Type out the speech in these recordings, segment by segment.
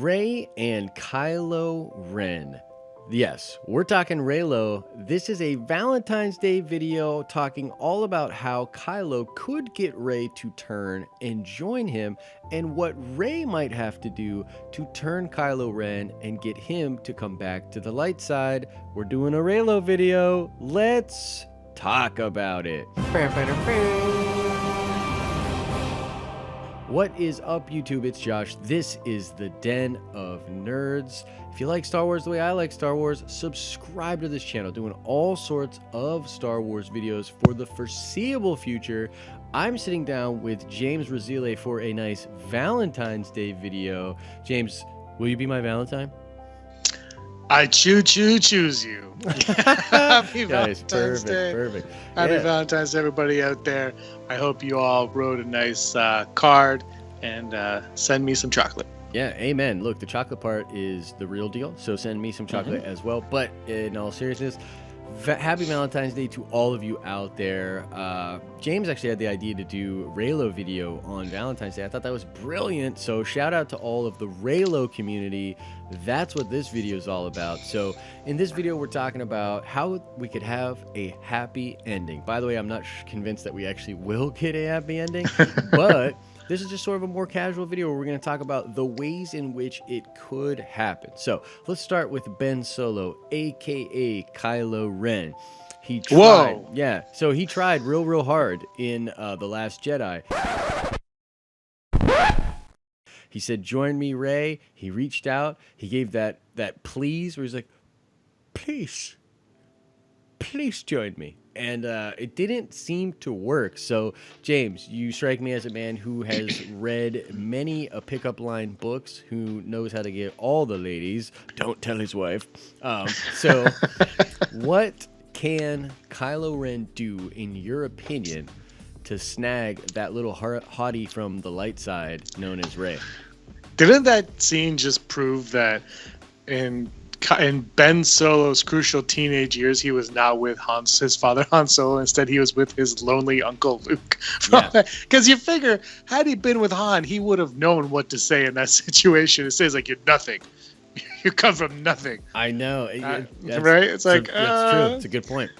Rey and Kylo Ren. Yes, we're talking Reylo. This is a Valentine's Day video talking all about how Kylo could get Rey to turn and join him, and what Rey might have to do to turn Kylo Ren and get him to come back to the light side. We're doing a Reylo video. Let's talk about it. What is up, YouTube? It's Josh. This is the Den of Nerds. If you like Star Wars the way I like Star Wars, subscribe to this channel. Doing all sorts of Star Wars videos for the foreseeable future. I'm sitting down with James Razile for a nice Valentine's Day video. James, will you be my Valentine? I choose you. Happy Valentine's Day. Perfect. Happy Valentine's to everybody out there. I hope you all wrote a nice card and send me some chocolate. Yeah, amen. Look, the chocolate part is the real deal, so send me some chocolate as well. But in all seriousness, happy Valentine's Day to all of you out there. James actually had the idea to do Reylo video on Valentine's Day. I thought that was brilliant. So shout out to all of the Reylo community. That's what this video is all about. So in this video, we're talking about how we could have a happy ending. By the way, I'm not convinced that we actually will get a happy ending, but this is just sort of a more casual video where we're going to talk about the ways in which it could happen. So let's start with Ben Solo, aka Kylo Ren. He tried. Whoa. Yeah, so he tried real hard in The Last Jedi. He said, "Join me, Rey." He reached out. He gave that please, where he's like, please join me. And it didn't seem to work. So, James, you strike me as a man who has read many pickup line books, who knows how to get all the ladies. Don't tell his wife. So, what can Kylo Ren do, in your opinion, to snag that little hottie from the light side known as Rey? Didn't that scene just prove that in Ben Solo's crucial teenage years, he was not with his father Han Solo. Instead, he was with his lonely uncle Luke. Because you figure, had he been with Han, he would have known what to say in that situation. It says, like, you're nothing. You come from nothing. I know. Right? It's like, that's true. It's a good point.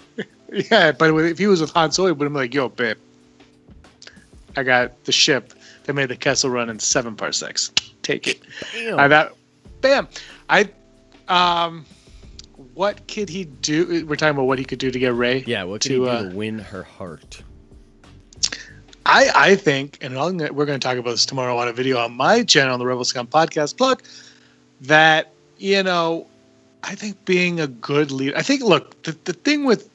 Yeah, but if he was with Han Solo, he would have been like, yo, babe, I got the ship that made the Kessel Run in 7 parsecs. Take it. Bam. What could he do? We're talking about what he could do to get Rey. Yeah, what could he do to win her heart? I think, and we're going to talk about this tomorrow on a video on my channel, on the Rebel Scum Podcast, plug, that, I think being a good leader, I think, look, the thing with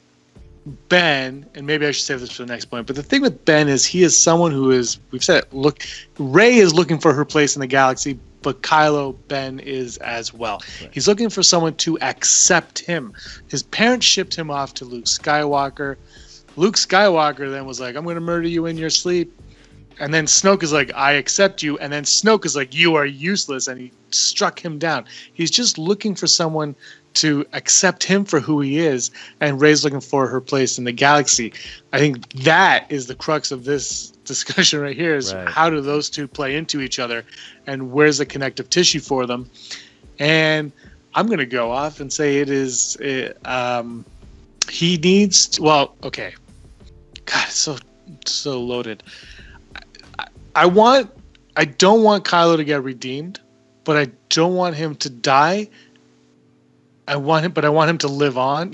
Ben, and maybe I should save this for the next point, but the thing with Ben is he is someone who is, we've said it, look, Rey is looking for her place in the galaxy, but Kylo Ben is as well. Right. He's looking for someone to accept him. His parents shipped him off to Luke Skywalker. Luke Skywalker then was like, I'm going to murder you in your sleep. And then Snoke is like, I accept you. And then Snoke is like, you are useless. And he struck him down. He's just looking for someone to accept him for who he is. And Rey's looking for her place in the galaxy. I think that is the crux of this discussion right here, is how do those two play into each other, and where's the connective tissue for them? And I'm going to go off and say he needs to, well, okay. God, it's so loaded. I don't want Kylo to get redeemed, but I don't want him to die. I want him to live on.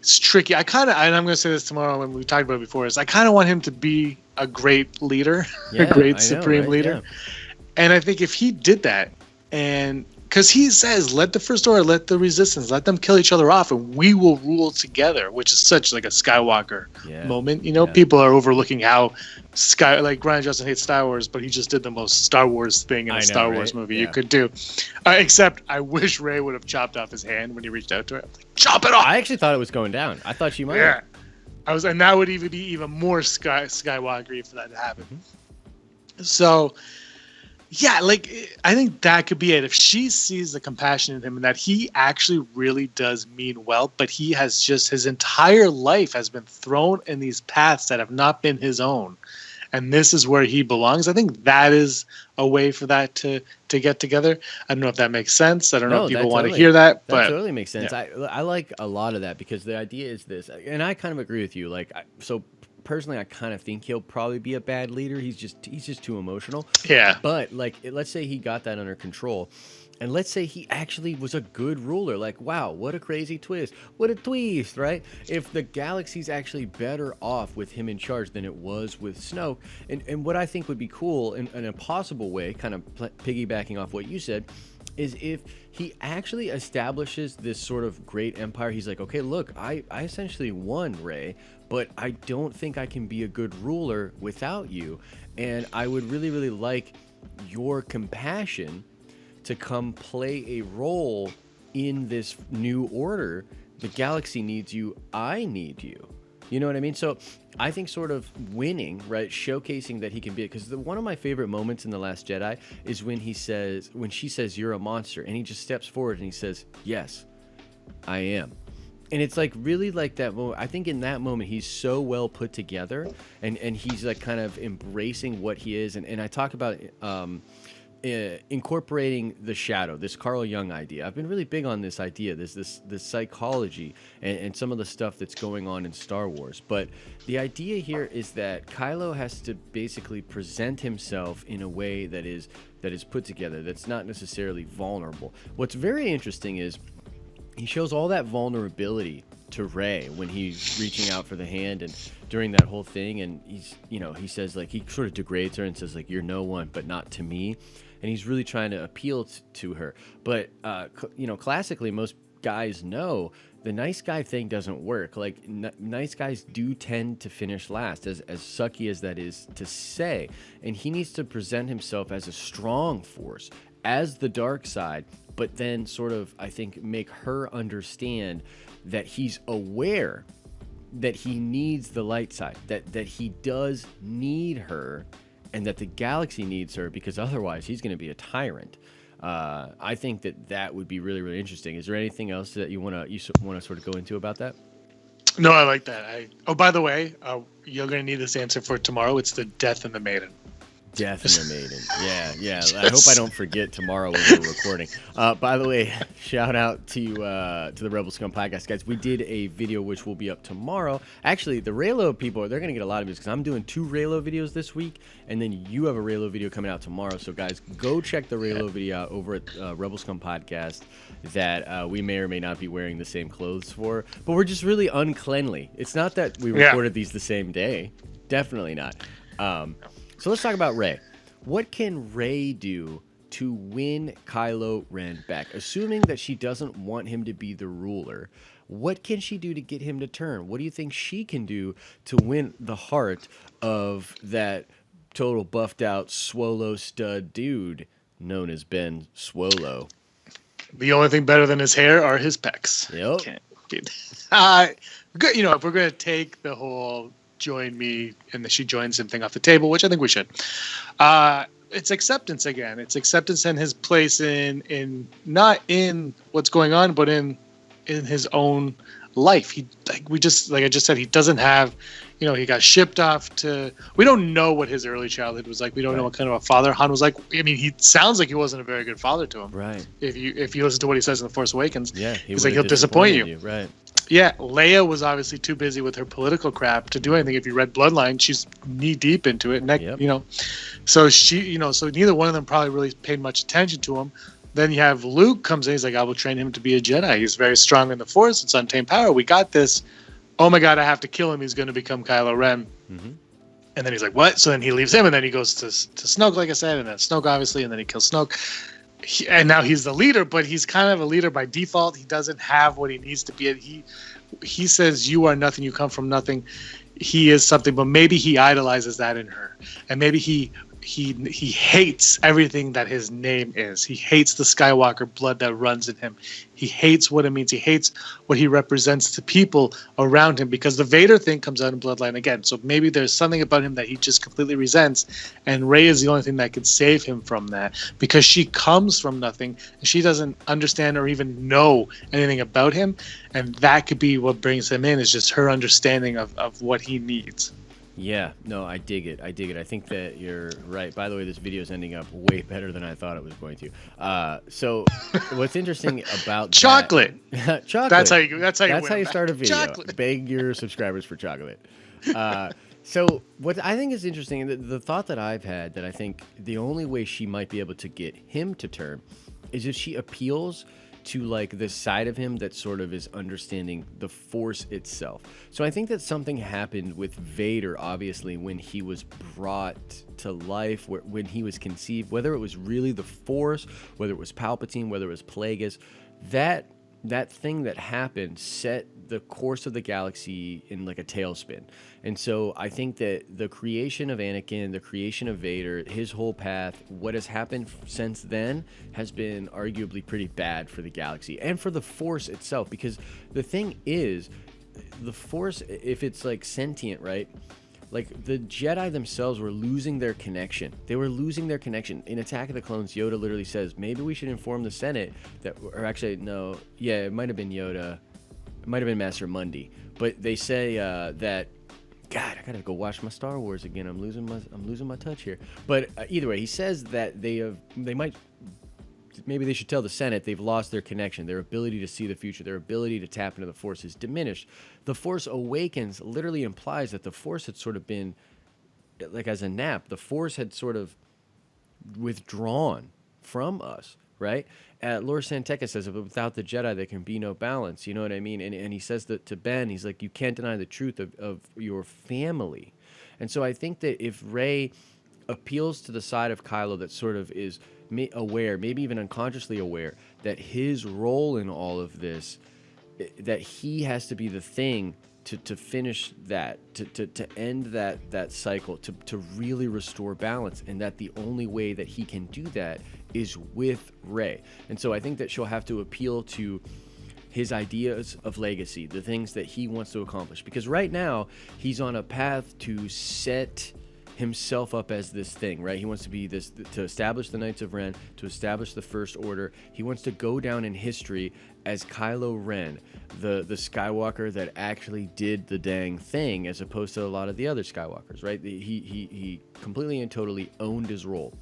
It's tricky. And I'm going to say this tomorrow when we talked about it before, is I kind of want him to be a great leader, a great supreme leader. Yeah. And I think if he did that, and because he says, let the First Order, let the Resistance, let them kill each other off, and we will rule together, which is such like a Skywalker moment. People are overlooking how Ryan Johnson hates Star Wars, but he just did the most Star Wars thing in a Star Wars movie you could do. Except I wish Rey would have chopped off his hand when he reached out to her. Like, chop it off! I actually thought it was going down. I thought she might. Yeah. And that would even be even more Skywalker for that to happen. Mm-hmm. So, yeah, I think that could be it. If she sees the compassion in him and that he actually really does mean well, but he has just, his entire life has been thrown in these paths that have not been his own. and this is where he belongs. I think that is a way for that to get together. I don't know if that makes sense. I don't know if people want to hear that, but that totally makes sense. Yeah. I like a lot of that, because the idea is this, and I kind of agree with you. Like, so personally, I kind of think he'll probably be a bad leader. He's just too emotional. Yeah. But like, let's say he got that under control. And let's say he actually was a good ruler. Like, wow, what a crazy twist. What a twist, right? If the galaxy's actually better off with him in charge than it was with Snoke. And what I think would be cool in a possible way, kind of piggybacking off what you said, is if he actually establishes this sort of great empire. He's like, okay, look, I essentially won, Rey, but I don't think I can be a good ruler without you. And I would really, really like your compassion to come play a role in this new order. The galaxy needs you. I need you. You know what I mean? So I think sort of winning, right? Showcasing that he can be it. Because one of my favorite moments in The Last Jedi is when she says, you're a monster. And he just steps forward and he says, yes, I am. And it's like really like that moment. I think in that moment, he's so well put together, and he's like kind of embracing what he is. And I talk about incorporating the shadow, this Carl Jung idea. I've been really big on this idea, this psychology and some of the stuff that's going on in Star Wars. But the idea here is that Kylo has to basically present himself in a way that is put together, that's not necessarily vulnerable. What's very interesting is he shows all that vulnerability to Rey when he's reaching out for the hand and during that whole thing, and he says, like, he sort of degrades her and says, like, you're no one, but not to me. And he's really trying to appeal to her. But, classically, most guys know the nice guy thing doesn't work. Like, nice guys do tend to finish last, as sucky as that is to say. And he needs to present himself as a strong force, as the dark side, but then sort of, I think, make her understand that he's aware that he needs the light side, that he does need her, and that the galaxy needs her, because otherwise he's going to be a tyrant. I think that would be really, really interesting. Is there anything else that you want to sort of go into about that? No, I like that. By the way, you're going to need this answer for tomorrow. It's the Death and the Maiden. Death and the Maiden. Yeah. I hope I don't forget tomorrow when we're recording. By the way, shout out to the Rebel Scum Podcast, guys. We did a video which will be up tomorrow. Actually, the Reylo people, they're going to get a lot of views because I'm doing 2 Reylo videos this week, and then you have a Reylo video coming out tomorrow. So, guys, go check the Reylo video out over at Rebel Scum Podcast that we may or may not be wearing the same clothes for. But we're just really uncleanly. It's not that we recorded these the same day. Definitely not. So let's talk about Rey. What can Rey do to win Kylo Ren back? Assuming that she doesn't want him to be the ruler, what can she do to get him to turn? What do you think she can do to win the heart of that total buffed out Swolo stud dude known as Ben Swolo? The only thing better than his hair are his pecs. Yep. Good. If we're going to take the whole join me and she joins him thing off the table, which I think we should. It's acceptance again. It's acceptance in his place in not in what's going on, but in his own life. Like I just said, he doesn't have, he got shipped off to. We don't know what his early childhood was like. We don't know what kind of a father Han was like. I mean, he sounds like he wasn't a very good father to him. Right. If you listen to what he says in The Force Awakens, he's like, he'll disappoint you. Right. Yeah, Leia was obviously too busy with her political crap to do anything. If you read Bloodline, she's knee deep into it. So so neither one of them probably really paid much attention to him. Then you have Luke comes in. He's like, I will train him to be a Jedi. He's very strong in the Force. It's untamed power. We got this. Oh my God, I have to kill him. He's going to become Kylo Ren. Mm-hmm. And then he's like, what? So then he leaves him, and then he goes to Snoke, like I said, and then Snoke, obviously, and then he kills Snoke. And now he's the leader, but he's kind of a leader by default. He doesn't have what he needs to be. He says, you are nothing, you come from nothing. He is something, but maybe he idolizes that in her. And maybe he hates everything that his name is. He hates the Skywalker blood that runs in him. He hates what it means. He hates what he represents to people around him, because the Vader thing comes out in Bloodline again. So maybe there's something about him that he just completely resents, and Rey is the only thing that could save him from that, because she comes from nothing and she doesn't understand or even know anything about him, and that could be what brings him in, is just her understanding of what he needs. Yeah, no, I dig it. I dig it. I think that you're right. By the way, this video is ending up way better than I thought it was going to. So, what's interesting about Chocolate. that, chocolate. That's how you. That's how you. That's win how you them start a back. video. Chocolate. Beg your subscribers for chocolate. So, what I think is interesting, the thought that I've had that I think the only way she might be able to get him to turn is if she appeals to like the side of him that sort of is understanding the Force itself. So I think that something happened with Vader, obviously, when he was brought to life, when he was conceived, whether it was really the Force, whether it was Palpatine, whether it was Plagueis, that thing that happened set the course of the galaxy in like a tailspin. And so I think that the creation of Anakin, the creation of Vader, his whole path, what has happened since then has been arguably pretty bad for the galaxy and for the Force itself. Because the thing is, the Force, if it's like sentient, right? Like the Jedi themselves were losing their connection. They were losing their connection. In Attack of the Clones, Yoda literally says, maybe we should inform the Senate that, or actually, no, yeah, it might have been Yoda. It might have been Master Mundi. But they say that, God, I gotta go watch my Star Wars again. I'm losing my touch here. But either way, he says that maybe they should tell the Senate they've lost their connection. Their ability to see the future, their ability to tap into the Force is diminished. The Force Awakens literally implies that the Force had sort of been, like as a nap, the Force had sort of withdrawn from us, right? Lord Santeca says, without the Jedi, there can be no balance. You know what I mean? And he says that to Ben, he's like, you can't deny the truth of your family. And so I think that if Rey appeals to the side of Kylo that sort of is aware, maybe even unconsciously aware, that his role in all of this, that he has to be the thing to finish that, to end that cycle, to really restore balance, and that the only way that he can do that is with Rey. And so I think that she'll have to appeal to his ideas of legacy, the things that he wants to accomplish, because right now he's on a path to set himself up as this thing, right? He wants to be this, to establish the Knights of Ren, to establish the First Order. He wants to go down in history as Kylo Ren, the Skywalker that actually did the dang thing, as opposed to a lot of the other Skywalkers, right? He completely and totally owned his role.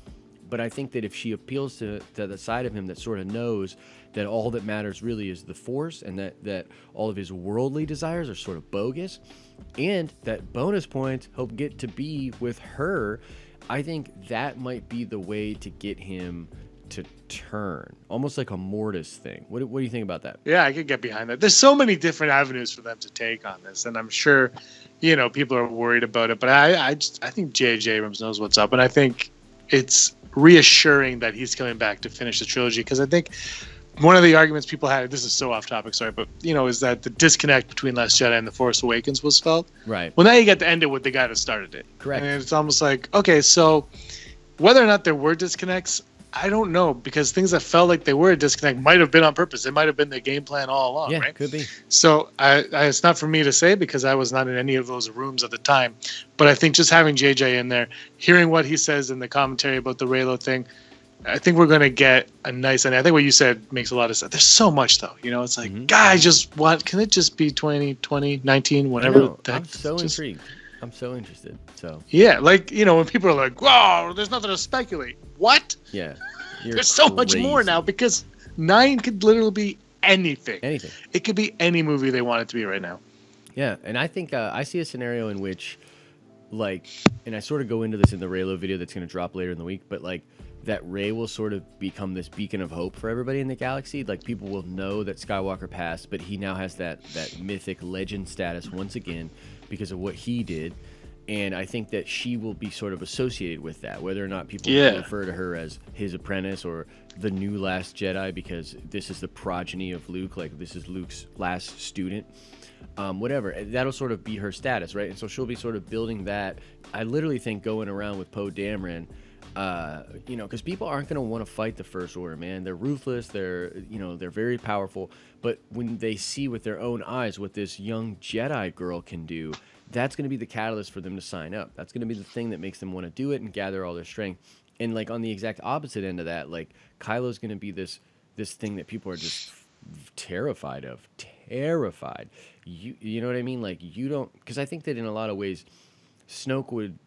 But I think that if she appeals to the side of him that sort of knows that all that matters really is the Force, and that all of his worldly desires are sort of bogus, and that bonus points he'll get to be with her, I think that might be the way to get him to turn. Almost like a Mortis thing. What do you think about that? Yeah, I could get behind that. There's so many different avenues for them to take on this, and I'm sure, people are worried about it. But I think J.J. Abrams knows what's up, and I think it's reassuring that he's coming back to finish the trilogy, because I think one of the arguments people had, this is so off topic, sorry, but is that the disconnect between Last Jedi and The Force Awakens was felt. Right. Well, now you get to end it with the guy that started it. Correct. And it's almost like, okay, so whether or not there were disconnects, I don't know, because things that felt like they were a disconnect might have been on purpose. It might have been the game plan all along, yeah, right? Could be. So it's not for me to say, because I was not in any of those rooms at the time. But I think just having JJ in there, hearing what he says in the commentary about the Reylo thing, I think we're going to get a nice, and I think what you said makes a lot of sense. There's so much, though. It's like, God, can it just be 2020, 19, whatever? I'm so intrigued. I'm so interested. So yeah, like, when people are like, "Wow, there's nothing to speculate." What? Yeah. There's so much more now, because 9 could literally be anything. Anything. It could be any movie they want it to be right now. Yeah, and I think I see a scenario in which, like, and I sort of go into this in the Reylo video that's going to drop later in the week, but like that Rey will sort of become this beacon of hope for everybody in the galaxy. Like, people will know that Skywalker passed, but he now has that mythic legend status once again because of what he did. And I think that she will be sort of associated with that, whether or not people refer to her as his apprentice or the new Last Jedi, because this is the progeny of Luke, like this is Luke's last student, whatever. That'll sort of be her status, right? And so she'll be sort of building that. I literally think going around with Poe Dameron, because people aren't going to want to fight the First Order, man. They're ruthless. They're very powerful. But when they see with their own eyes what this young Jedi girl can do, that's going to be the catalyst for them to sign up. That's going to be the thing that makes them want to do it and gather all their strength. And like on the exact opposite end of that, like Kylo's going to be this thing that people are just terrified of. Terrified. You know what I mean? Like, you don't, because I think that in a lot of ways, Snoke would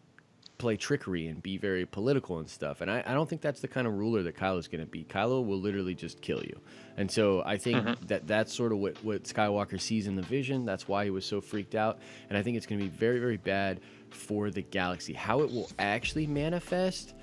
play trickery and be very political and stuff. And I don't think that's the kind of ruler that Kylo's going to be. Kylo will literally just kill you. And so I think that's sort of what Skywalker sees in the vision. That's why he was so freaked out. And I think it's going to be very, very bad for the galaxy. How it will actually manifest,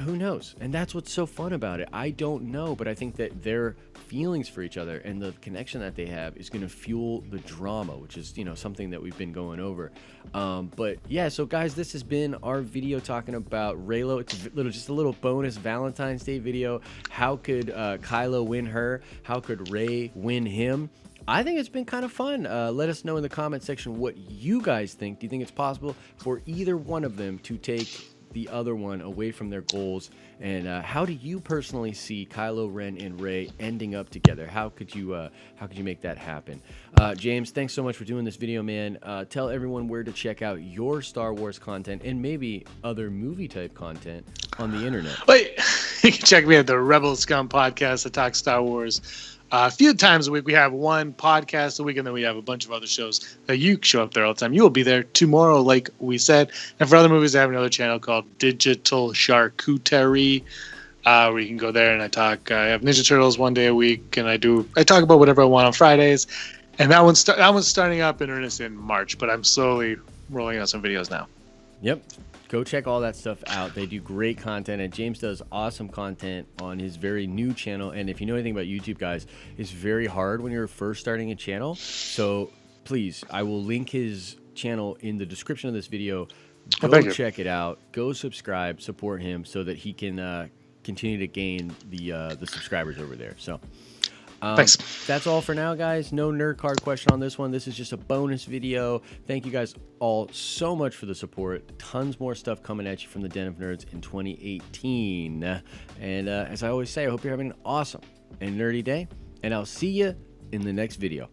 who knows? And that's what's so fun about it. I don't know, but I think that their feelings for each other and the connection that they have is going to fuel the drama, which is, something that we've been going over. But yeah, so guys, this has been our video talking about Reylo. It's just a little bonus Valentine's Day video. How could Kylo win her? How could Rey win him? I think it's been kind of fun. Let us know in the comment section what you guys think. Do you think it's possible for either one of them to take the other one away from their goals? And how do you personally see Kylo Ren and Rey ending up together? How could you make that happen? James, thanks so much for doing this video, man. Tell everyone where to check out your Star Wars content and maybe other movie type content on the internet. Wait, you can check me at the Rebel Scum Podcast that talks Star Wars. A few times a week. We have one podcast a week, and then we have a bunch of other shows that you show up there all the time. You will be there tomorrow, like we said. And for other movies, I have another channel called Digital Charcuterie, where you can go there and I talk. I have Ninja Turtles one day a week, and I talk about whatever I want on Fridays. And that one's starting up in earnest in March, but I'm slowly rolling out some videos now. Yep. Go check all that stuff out. They do great content, and James does awesome content on his very new channel. And if you know anything about YouTube, guys, it's very hard when you're first starting a channel. So please, I will link his channel in the description of this video. Go check it out. Go subscribe, support him so that he can continue to gain the subscribers over there. So thanks. That's all for now, guys. No nerd card question on this one. This is just a bonus video. Thank you guys all so much for the support. Tons more stuff coming at you from the Den of Nerds in 2018. And as I always say, I hope you're having an awesome and nerdy day. And I'll see you in the next video.